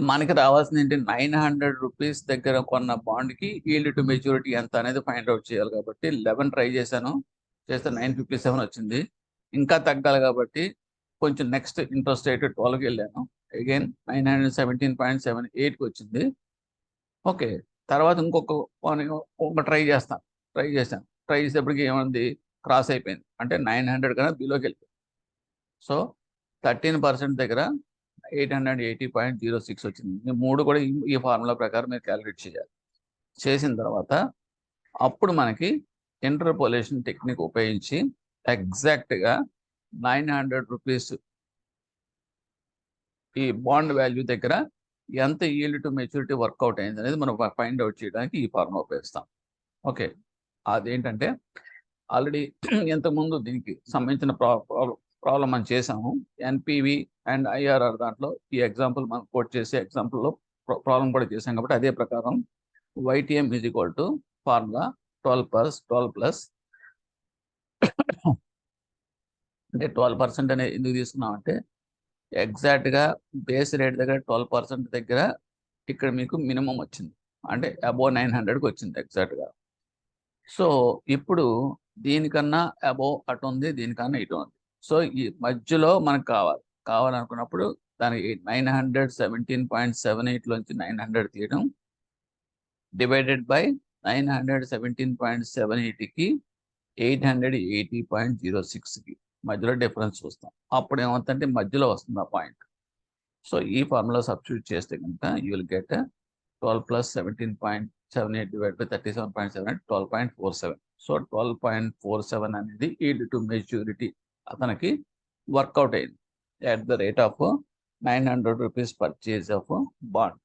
మనకి రావాల్సింది ఏంటి, 900 రూపీస్ దగ్గర కొన్న బాండ్కి ఈల్డ్ టు మెచ్యూరిటీ ఎంత అనేది ఫైండ్ అవుట్ చేయాలి. కాబట్టి 11 ట్రై చేశాను, చేస్తే 957 వచ్చింది. ఇంకా తగ్గాలి కాబట్టి కొంచెం నెక్స్ట్ ఇంట్రెస్ట్ రేట్ 12కి వెళ్ళాను, అగైన్ 917.78కి వచ్చింది. ఓకే, తర్వాత ఇంకొక ట్రై చేశాను. ట్రై చేసేప్పటికి ఏమైంది, క్రాస్ అయిపోయింది, అంటే 900 కన్నా బిలోకి వెళ్ళిపోయింది. సో 13% దగ్గర 880.06 వచ్చింది. మూడు కూడా ఈ ఫార్ములా ప్రకారం మీరు క్యాలిక్యులేట్ చేయాలి. చేసిన తర్వాత అప్పుడు మనకి ఇంటర్పోలేషన్ టెక్నిక్ ఉపయోగించి ఎగ్జాక్ట్గా 900 రూపీస్ ఈ బాండ్ వాల్యూ దగ్గర ఎంత ఈల్డ్ టు మెచ్యూరిటీ వర్కౌట్ అయింది అనేది మనం ఫైండ్ అవుట్ చేయడానికి ఈ ఫార్ములా ఉపయోగిస్తాం. ఓకే, అదేంటంటే ఆల్రెడీ ఇంతకుముందు దీనికి సంబంధించిన ప్రాబ్లం మనం చేసాము. ఎన్పివి అండ్ ఐఆర్ఆర్ దాంట్లో ఈ ఎగ్జాంపుల్ మనం కోట్ చేసే ఎగ్జాంపుల్లో ప్రాబ్లం కూడా చేసాం కాబట్టి అదే ప్రకారం YTM is equal to formula 12 plus అంటే 12% అనేది ఎందుకు తీసుకున్నామంటే ఎగ్జాక్ట్గా బేస్ రేట్ దగ్గర 12% దగ్గర ఇక్కడ మీకు మినిమం వచ్చింది, అంటే అబోవ్ 900కి వచ్చింది ఎగ్జాక్ట్గా. సో ఇప్పుడు దీనికన్నా అబోవ్ అటు ఉంది, దీనికన్నా ఇటు ఉంది. సో ఈ మధ్యలో మనకు కావాలనుకున్నప్పుడు దానికి 917.78లోంచి 900 తీయడం డివైడెడ్ బై 917.78కి 880.06కి మధ్యలో డిఫరెన్స్ చూస్తాం. అప్పుడు ఏమవుతుందంటే మధ్యలో వస్తుంది ఆ పాయింట్. సో ఈ ఫార్ములా సబ్స్టిట్యూట్ చేస్తే కనుక you will get 12 plus 17.78 divide by 37.78 12.47. So 12.47 అనేది ఈల్డ్ టు మెచ్యూరిటీ అతనికి వర్కౌట్ అయింది at the rate of 900 rupees purchase of bond.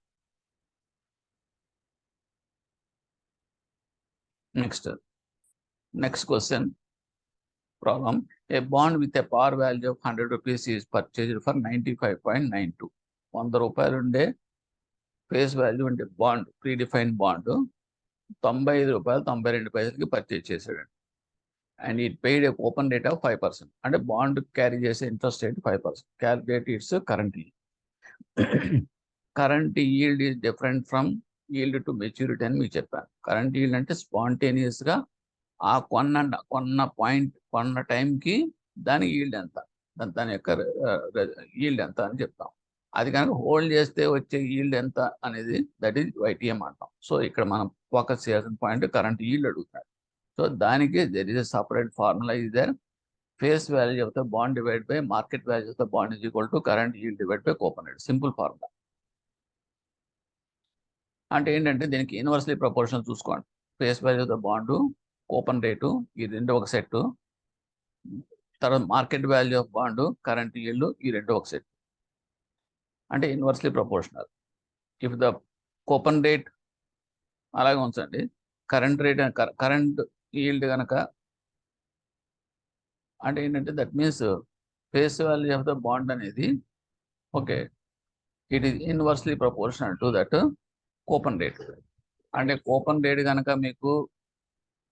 Next question problem. A bond with a par value of 100 rupees is purchased for 95.92. 100 రూపాయలు ఉండే face value అంటే bond, predefined bond 95 రూపాయలు 92 పైసలకి purchase చేశాడు. And it paid A coupon rate of 5%. అంటే bond carry చేసే interest rate 5%. Calculate it's current yield. Current yield is different from yield to maturity అని మీకు చెప్పాను. కరెంట్ ఈల్డ్ అంటే స్పాంటేనియస్గా ఆ కొన్న టైంకి దాని ఈల్డ్ ఎంత, దాని యొక్క ఈల్డ్ ఎంత అని చెప్తాం. అది కనుక హోల్డ్ చేస్తే వచ్చే ఈల్డ్ ఎంత అనేది దట్ ఈజ్ వైటీఎం అంటాం. సో ఇక్కడ మనం ఫోకస్ చేయాల్సిన పాయింట్ కరెంట్ ఈల్డ్ అడుగుతాడు. సో దానికి there is a separate formula is there. Face value of the bond divide by market value of the bond is equal to current yield divide by coupon rate. Simple formula. అంటే ఏంటంటే దీనికి inversely proportional చూసుకోండి. Face value of the bond, coupon rate, ఈ రెండు ఒక సెట్. తర్వాత market value of bond, current yield, ఈ రెండు ఒక సెట్. అంటే inversely proportional. If the coupon rate అలాగే ఉంచండి, కరెంట్ రేట్ కరెంట్ ఈల్డ్ కనుక అంటే ఏంటంటే that means face value of the bond అనేది okay it is inversely proportional to that coupon rate. అంటే కూపన్ రేట్ కనుక మీకు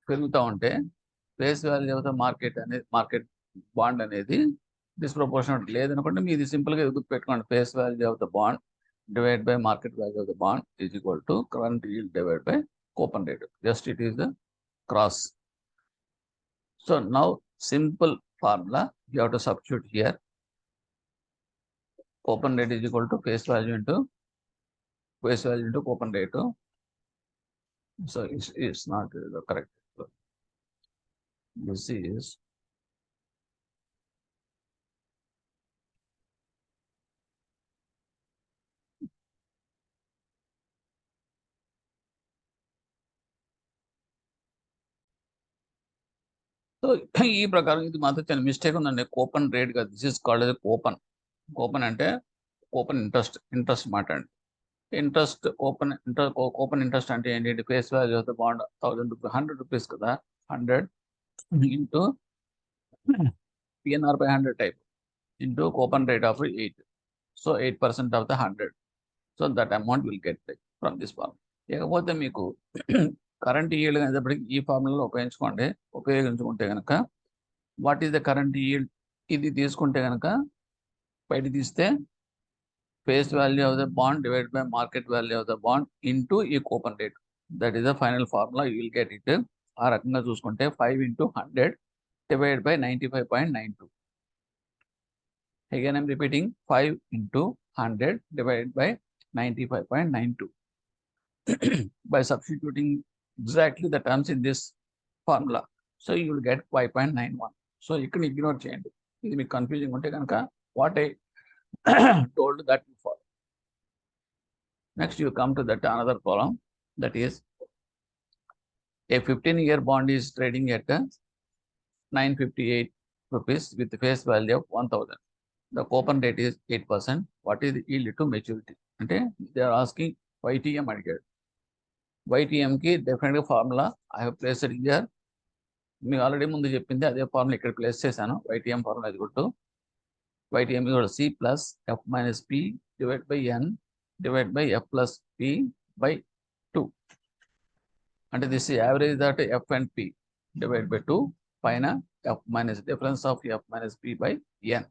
పెరుగుతూ ఉంటే face value of the market bond అనేది డిస్ప్రపోర్షనల్. లేదనుకుంటే మీది సింపుల్గా గుర్తు పెట్టుకోండి. Face value of the bond divide by market value of the bond is equal to current yield divide by coupon rate. Just it is the cross. So now simple formula you have to substitute here. Open rate is equal to face value into open rate. So it's not the correct. This is so ఈ ప్రకారం ఇది మాత్రం చిన్న mistake ఉందండి. Coupon rate కాదు, this is called coupon. Coupon అంటే coupon interest మాట అండి. కూపన్ ఇంట్రెస్ట్ అంటే ఏంటి? Face value of the bond 1000 rupees, 100 rupees కదా, 100 into PNR by 100 type into coupon rate of 8. So 8% of the 100. So that amount will get back from this formula. ఇకపోతే మీకు current yield అనేటప్పటికి ఈ ఫార్ములాలో ఉపయోగించుకుంటే కనుక what is the current yield? ఇది తీసుకుంటే కనుక బయట తీస్తే face value of the bond divide by market value of the bond into ఈ coupon rate. That is the final formula. You will get it. ఆ రకంగా చూసుకుంటే 5 into 100 divided by 95.92. Again, I'm repeating 5 into 100 divided by 95.92. By substituting exactly the terms in this formula, so you will get 5.91. So you can ignore change. This is confusing. What I told that you follow. Next, you come to that another column, that is a 15-year bond is trading at 958 rupees with the face value of 1000. The coupon rate is 8%. What is the yield to maturity? Okay, they are asking YTM again. YTM ki definitely formula I have placed it here. Me already mundu cheppindi ade formula ikkada place chesanu. YTM formula is equal to YTM is equal to C plus F minus P divided by N divided by F plus P by 2. And this is average that F and P divided by 2 paina F minus difference of F minus P by N.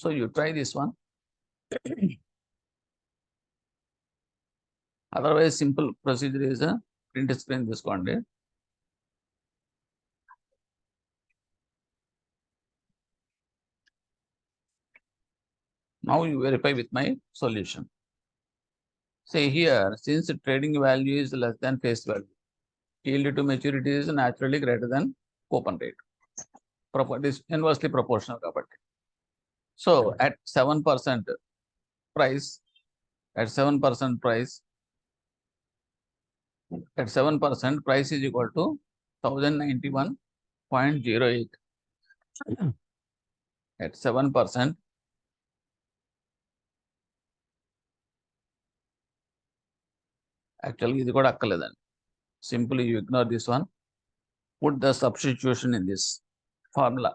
So you try this one. Otherwise, simple procedure is a print screen this one day. Now you verify with my solution. Say here, since the trading value is less than face value, yield to maturity is naturally greater than coupon rate. Property is inversely proportional. So at 7% price, at 7% price, at 7% price is equal to 1091.08. At 7%, actually ఇది కూడా అక్కర్లేదండి. Simply you ignore this one. Put the substitution in this formula.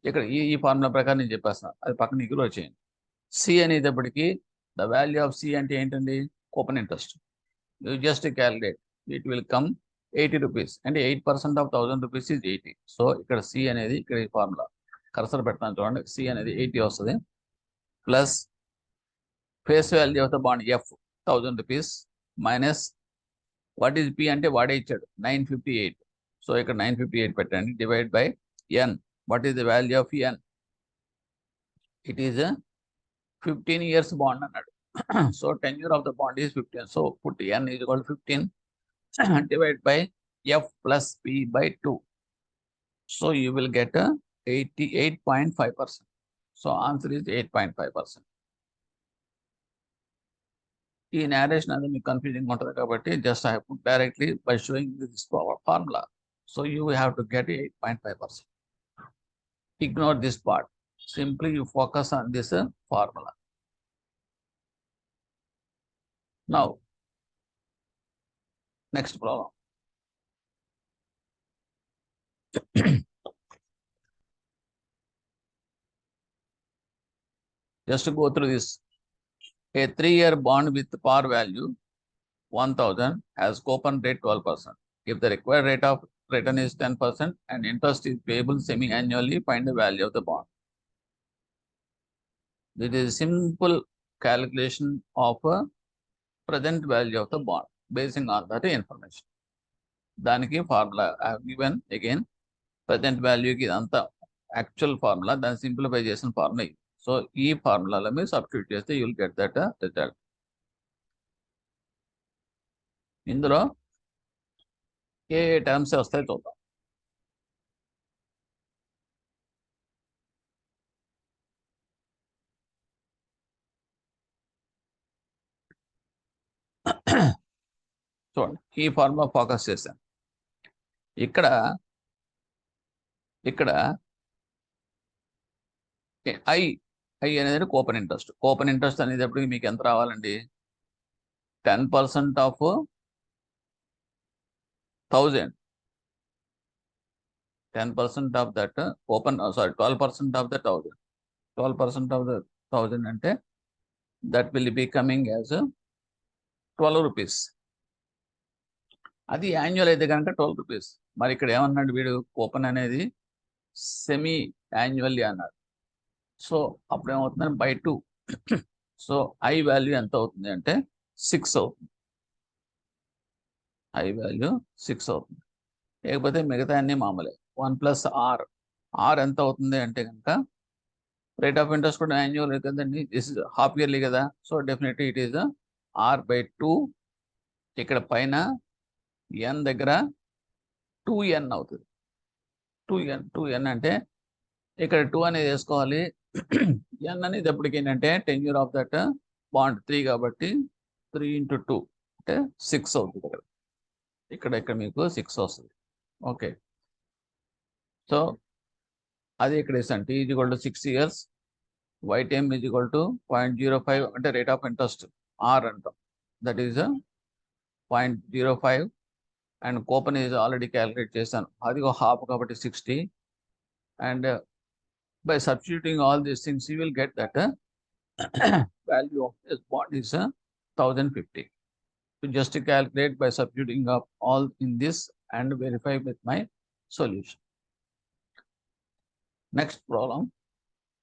ఇక్కడ ఈ formula ప్రకారం నేను చెప్పేస్తాను, అది పక్కన ఇగ్నోర్ వచ్చేయండి. సి అనేటప్పటికి ద వాల్యూ ఆఫ్ సి అంటే ఏంటండి? Coupon interest. You just calculate, it will come 80 rupees. అంటే 8% ఆఫ్ 1000 రూపీస్ ఈజ్ 80. సో ఇక్కడ సి అనేది, ఇక్కడ ఈ ఫార్ములా కర్సర్ పెడతాను చూడండి, సి అనేది 80 వస్తుంది. Plus face value of the bond F 1000 rupees minus what is P అంటే వాడే ఇచ్చాడు 958. సో ఇక్కడ 958 పెట్టండి, divide by N. What is the value of N? It is a 15 years bond. So tenure of the bond is 15. So put N is equal to 15 divided by F plus P by 2. So you will get a 88.5%. So answer is 8.5%. In narration, as a confusing matter, just I have put directly by showing this formula. So you have to get 8.5%. Ignore this part. Simply you focus on this formula. Now, next problem. Just to go through this. A 3-year bond with par value 1000 has coupon rate 12%. If the required rate of return is 10% and interest is payable semi-annually, find the value of the bond. It is simple calculation of a present value of the bond basing on that information. దానికి formula I have given again. Present value కి అంతా actual formula, దాన్ని simplify చేసిన formula. So ఈ ఫార్ములాలో మీరు substitute చేస్తే you will get that result. ఇందులో ఏ terms వస్తాయి చూద్దాం. చూడండి, ఈ ఫార్ములా ఫోకస్ చేశాను. ఇక్కడ ఐ అనేది కూపన్ ఇంట్రెస్ట్. కూపన్ ఇంట్రెస్ట్ అనేటప్పటికి మీకు ఎంత రావాలండి? 10% of 1000. 10% of that coupon, sorry 12% of the 1000. 12% of the 1000 అంటే that will be coming as 12 rupees. అది యాన్యువల్ అయితే కనుక 12 రూపీస్. మరి ఇక్కడ ఏమన్నాడు వీడు? కూపన్ అనేది సెమీ యాన్యువల్లీ అన్నాడు. సో అప్పుడు ఏమవుతుందని బై 2. సో ఐ వాల్యూ ఎంత అవుతుంది అంటే 6 అవుతుంది. ఐ వాల్యూ 6 అవుతుంది. లేకపోతే మిగతా అన్ని మామూలే. 1 ప్లస్ ఆర్. ఆర్ ఎంత అవుతుంది అంటే కనుక రేట్ ఆఫ్ ఇంట్రెస్ట్ కూడా యాన్యువల్ కదండి, దిస్ ఇస్ హాఫ్ ఇయర్లీ కదా. So definitely it is R by 2. ఇక్కడ పైన ఎన్ దగ్గర 2n అవుతుంది. 2n అంటే ఇక్కడ 2 అనేది వేసుకోవాలి. ఎన్ అనేది ఎప్పటికి ఏంటంటే టెన్యూర్ ఆఫ్ దట్ బాండ్ 3 కాబట్టి 3 × 2 అంటే 6 అవుతుంది. ఇక్కడ మీకు 6 వస్తుంది. ఓకే, సో అది ఇక్కడ వేసాను. T is equal to 6 years, YTM is equal to 0.05 అంటే రేట్ ఆఫ్ ఇంట్రెస్ట్ R అంటాం, that is 0.05. And coupon is already calculate చేశాను, అది హాఫ్ కాబట్టి 60. And by substituting all these things, you will get that value of this bond is 1050. So just to calculate by substituting up all in this and verify with my solution. Next problem.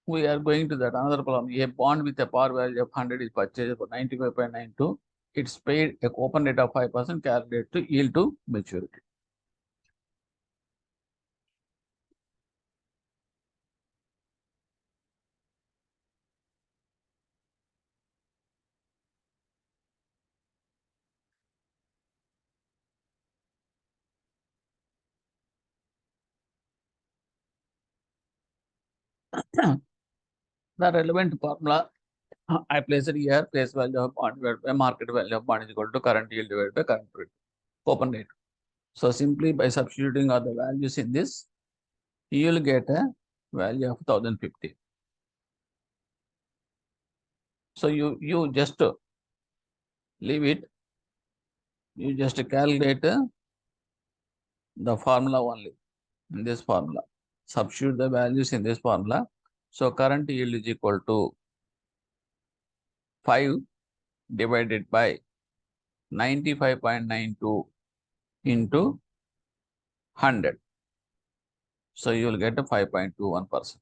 we are going to that another problem. A bond with a par value of 100 is purchased for 95.92. It's paid a coupon rate of 5%, calculated to yield to maturity. The relevant formula I place it here: face value of bond divided by market value of bond is equal to current yield divided by current rate, coupon rate. So simply by substituting all the values in this, you will get a value of 1050. So you just leave it. You just calculate the formula only in this formula. Substitute the values in this formula. So current yield is equal to 5 divided by 95.92 into 100. So you will get a 5.21%.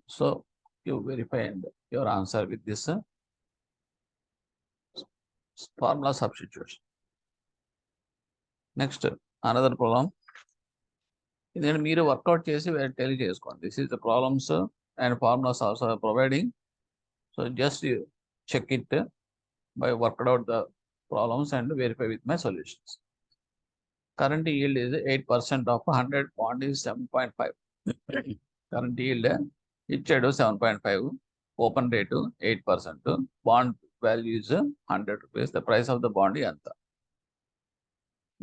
So you verify your answer with this formula substitution. Next, another problem. Then మీరు work out చేసి తెలియజేసుకోండి. This is the problems and formulas also providing. So just you check it by worked out the problems and verify with my solutions. Current yield is 8% of 100, bond is 7.5. Current yield ఇచ్చాడు 7.5, open rate 8%, bond value is 100 rupees. The price of the bond ఎంత?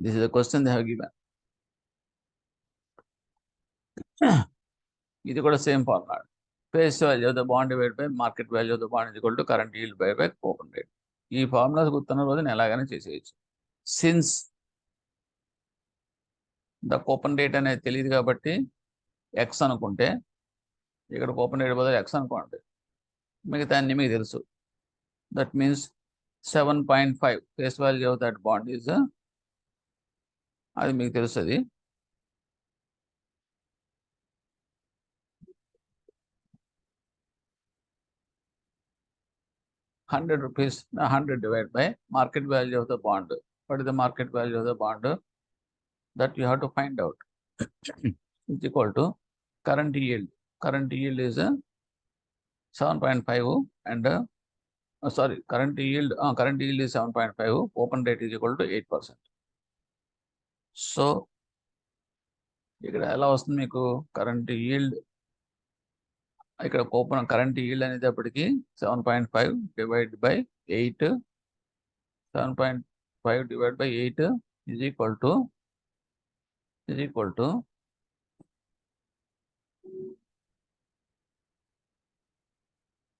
This is the question they have given. ఇది కూడా same formula. Face value of the bond divide by market value of the bond equal to current yield by open rate. ఈ formulas గుర్తున్న రోజు నేను ఎలాగైనా చేసేయచ్చు. Since the coupon rate అనేది తెలియదు కాబట్టి ఎక్స్ అనుకుంటే, ఇక్కడ కూపన్ రేట్ బదులు ఎక్స్ అనుకోండి, మిగతా అన్ని మీకు తెలుసు. That means 7.5 face value of that bond is, అది మీకు తెలుస్తుంది. ₹100, 100 divided by market value of the bond. What is the market value of the bond? That you have to find out. It's equal to current yield. Current yield is 7.5 and current yield is 7.5. Open rate is equal to 8%. So ఇక్కడ ఎలా వస్తుంది మీకు current yield? ఇక్కడ current yield అనేటప్పటికి 7.5 divided by 8. 7.5 divided by 8 is equal to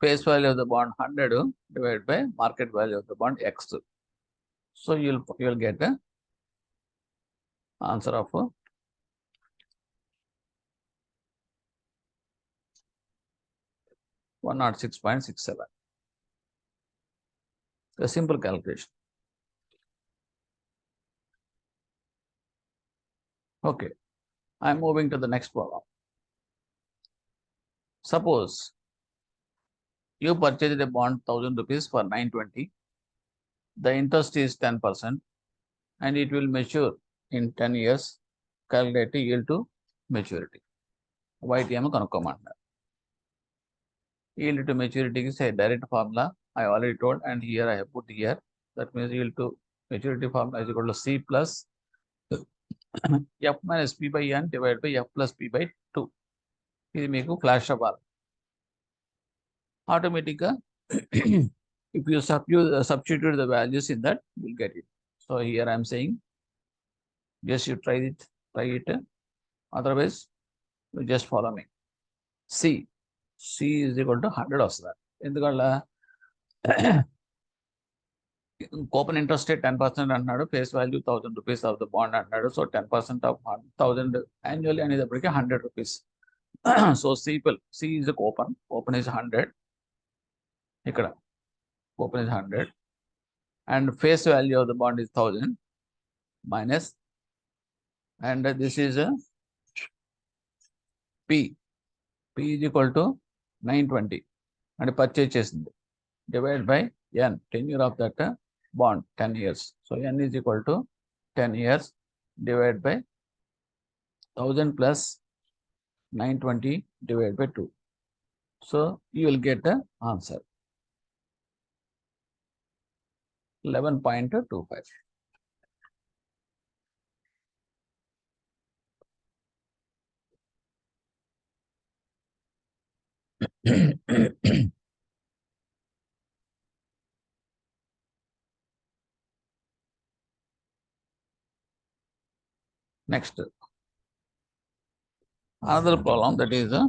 face value of the bond 100 divided by market value of the bond x. So you will get the answer of 106.67. A simple calculation. Okay, I am moving to the next problem. Suppose you purchased a bond 1000 rupees for 920. The interest is 10% and it will mature in 10 years. Calculate yield to maturity. YTM కనుక్కోమంటున్నారు. Yield to maturity is a direct formula. I already told, and here I have put here. That means yield to maturity formula is equal to C plus F minus P by N divided by F plus P by 2. ఇది మీకు flash అవ్వాలి. ఆటోమేటిక్గా if you substitute the values in that, you will get it. So here I am saying, just you try it. Otherwise, you just follow me. C is equal to 100 వస్తుంది. ఎందుకంటే coupon interest 10% అంటున్నాడు, face value 1000 rupees of the bond అంటున్నాడు. So 10% of 1000 annually అనేటప్పటికి 100 rupees. So C is a coupon is 100. ఇక్కడ coupon is 100 and face value of the bond is 1000 minus, and this is a P P is equal to 920 and purchase చేసింది divided by N, tenure of that bond 10 years. So N is equal to 10 years divided by 1000 plus 920 divided by 2. So you will get the answer 11.25. Next, another problem, that is the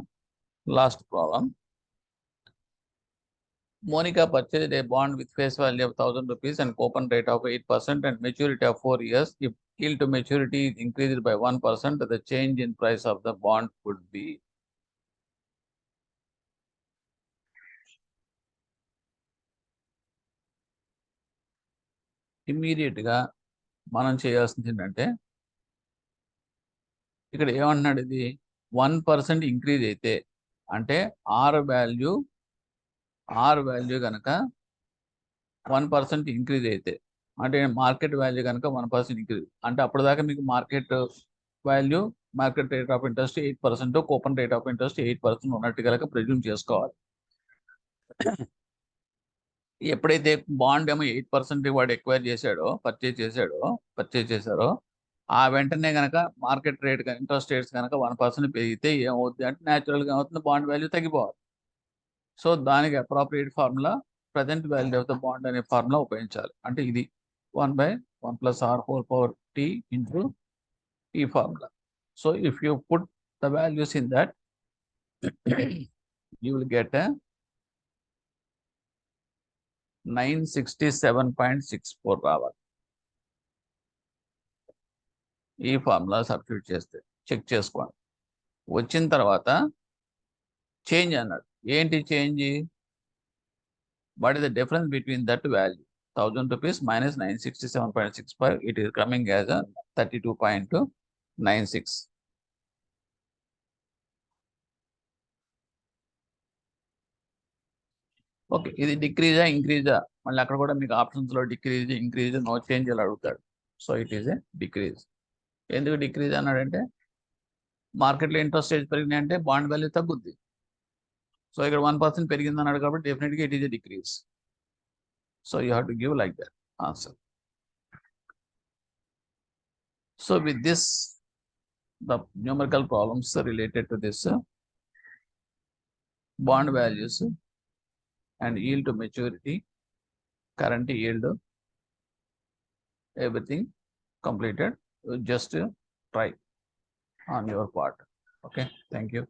last problem. Monica purchased a bond with face value of 1000 rupees and coupon rate of 8% and maturity of 4 years. If yield to maturity is increased by 1%, the change in price of the bond would be. Immediate గా మనం చేయాల్సింది ఏంటంటే, ఇక్కడ ఏమంటున్నాడు, ఇది 1% increase అయితే అంటే are value కనుక 1% ఇంక్రీజ్ అయితే అంటే మార్కెట్ వాల్యూ కనుక 1% ఇంక్రీజ్ అంటే అప్పటిదాకా మీకు market value, market rate of interest 8%, coupon rate of interest 8% ఉన్నట్టు కనుక ప్రెజ్యూమ్ చేసుకోవాలి. ఎప్పుడైతే బాండ్ ఏమో 8% వాడు ఎక్వైర్ చేశాడో, పర్చేజ్ చేశారో ఆ వెంటనే కనుక మార్కెట్ రేట్ ఇంట్రెస్ట్ రేట్స్ కనుక 1% పెరిగితే ఏమవుతుంది అంటే న్యాచురల్గా ఏమవుతుంది, బాండ్ వాల్యూ తగ్గిపోవాలి. సో దానికి appropriate formula present value of the bond అనే ఫార్ములా ఉపయోగించాలి. అంటే ఇది 1/1 + r whole power t into ఈ formula. So if you put the values in that you will get a 967.64 రావాలి. ఈ ఫార్ములా సబ్స్టిట్యూట్ చేస్తే check చేసుకోండి. వచ్చిన తర్వాత చేంజ్ అన్నాడు. ఏంటి change? What is the difference between that value? 1000 rupees minus 967.65. It is coming as a 32.96. Okay, ఇది డిక్రీజా ఇంక్రీజా? మళ్ళీ అక్కడ కూడా మీకు ఆప్షన్స్ లో డిక్రీజ్, ఇంక్రీజ్, నో చేంజ్ అలా అడుగుతాడు. So it is a decrease. ఎందుకు డిక్రీజ్ అన్నాడంటే మార్కెట్లో ఇంట్రెస్ట్ రేట్ పెరిగినాయి అంటే బాండ్ వాల్యూ తగ్గుద్ది. సో ఇక్కడ 1% పెరిగింది అన్నాడు కాబట్టి డెఫినెట్గా it is a decrease. So you have to give like that answer. So with this, the numerical problems related to this bond values and yield to maturity, current yield, everything completed. Just try on your part. Okay, thank you.